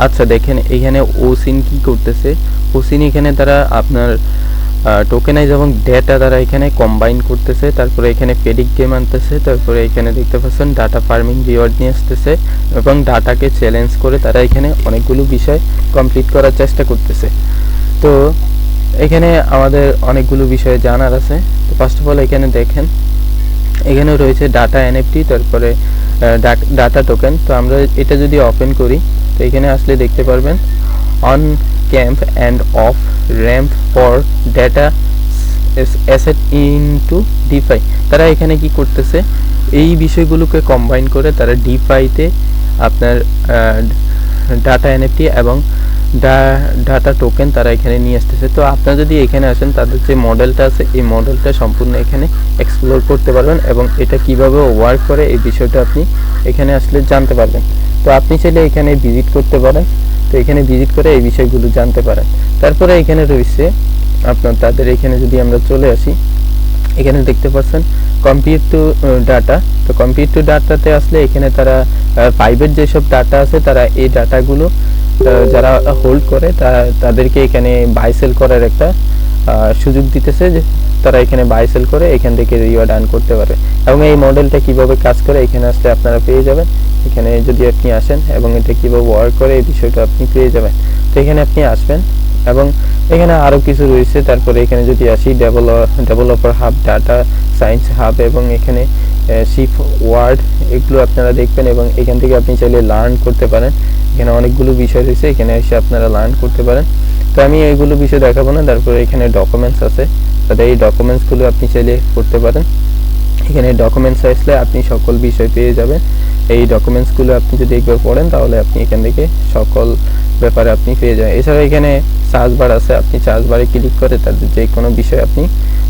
আচ্ছা দেখেন এখানে ওসিন কি করতেছে। ওসিন এখানে তারা আপনার টোকেনাইজ এবং ডেটা তারা এখানে কম্বাইন করতেছে, তারপরে এখানে প্রেডিক্ট গেম আনতেছে, তারপরে এখানে দেখতে পাচ্ছেন ডাটা ফার্মিং রিওয়ার্ড নিয়ে আসতেছে এবং ডাটাকে চ্যালেঞ্জ করে তারা এখানে অনেকগুলো বিষয় কমপ্লিট করার চেষ্টা করতেছে। তো এখানে আমাদের অনেকগুলো বিষয় জানার আছে। তো ফার্স্ট অফ অল এখানে দেখেন এখানে রয়েছে ডাটা এনএফটি, তারপরে ডাটা টোকেন। তো আমরা এটা যদি ওপেন করি তো এখানে আসলে দেখতে পারবেন on camp and of ramp for data asset into defy. তারা এখানে কি করতেছে, এই বিষয়গুলোকে কম্বাইন করে তারা ডিফাইতে আপনার ডাটা এনএফটি এবং ডাটা টোকেন তারা এখানে নিয়ে আসতেছে। তো আপনারা যদি এখানে আসেন তাদের যে মডেলটা আছে এই মডেলটা সম্পূর্ণ এখানে এক্সপ্লোর করতে পারবেন এবং এটা কিভাবে ওয়ার্ক করে এই বিষয়টা আপনি এখানে আসলে জানতে পারবেন। তো আপনি চাইলে এখানে ভিজিট করতে পারেন, তো এখানে ভিজিট করে এই বিষয়গুলো জানতে পারেন। তারপরে এখানে রয়েছে আপনার তাদের এখানে যদি আমরা চলে আসি, এখানে দেখতে পাচ্ছেন কম্পিউট টু ডাটা। তো কম্পিউট টু ডাটাতে আসলে এখানে তারা প্রাইভেট যেসব ডাটা আছে তারা এই ডাটাগুলো যারা হোল্ড করে তাদেরকে এখানে বাই সেল করার একটা সুযোগ দিতেছে, যে তারা এখানে বাই সেল করে এখান থেকে রিওয়ার্ড আর্ন করতে পারে। এবং এই মডেলটা কিভাবে কাজ করে এখানে আসলে আপনারা পেয়ে যাবেন। এখানে যদি আপনি আসেন এবং এটা কিভাবে ওয়ার্ক করে এই বিষয়টা আপনি পেয়ে যাবেন। তো এখানে আপনি আসবেন এবং এখানে আরও কিছু রয়েছে। তারপরে এখানে যদি আসি developer hub, data science hub এবং এখানে শিপ ওয়ার্ড, এগুলো আপনারা দেখবেন এবং এখান থেকে আপনি চাইলে লার্ন করতে পারেন। এখানে অনেকগুলো বিষয় রয়েছে, এখানে এসে আপনারা লার্ন করতে পারেন। তো আমি এইগুলো বিষয় দেখাবো না। তারপরে এখানে ডকুমেন্টস আছে, তাহলে এই ডকুমেন্টসগুলো আপনি চাইলে করতে পারেন। এখানে ডকুমেন্টস আসলে আপনি সকল বিষয় পেয়ে যাবেন। এই ডকুমেন্টসগুলো আপনি যদি একবার পড়েন তাহলে আপনি এখান থেকে সকল ব্যাপারে আপনি পেয়ে যাবেন। এছাড়া এখানে সার্চ বার আছে, আপনি সার্চ বারে ক্লিক করে তাদের যে কোনো বিষয় আপনি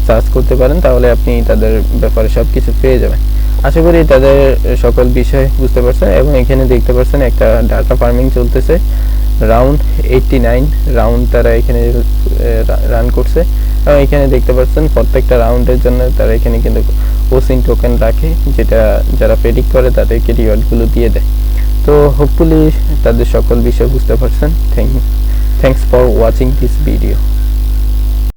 সার্চ করতে পারেন, তাহলে আপনি তাদের ব্যাপারে সব কিছু পেয়ে যাবেন। আশা করি তাদের সকল বিষয় বুঝতে পারছেন। এবং এখানে দেখতে পাচ্ছেন একটা ডাটা ফার্মিং চলতেছে, রাউন্ড 89 রাউন্ড তারা এখানে রান করছে। এবং এখানে দেখতে পাচ্ছেন প্রত্যেকটা রাউন্ডের জন্য তারা এখানে কিন্তু ওসিন টোকেন রাখে, যেটা যারা প্রেডিক্ট করে তাদেরকে রিওয়ার্ডগুলো দিয়ে দেয়। তো হোপফুলি তাদের সকল বিষয় বুঝতে পারছেন। Thanks for watching this video.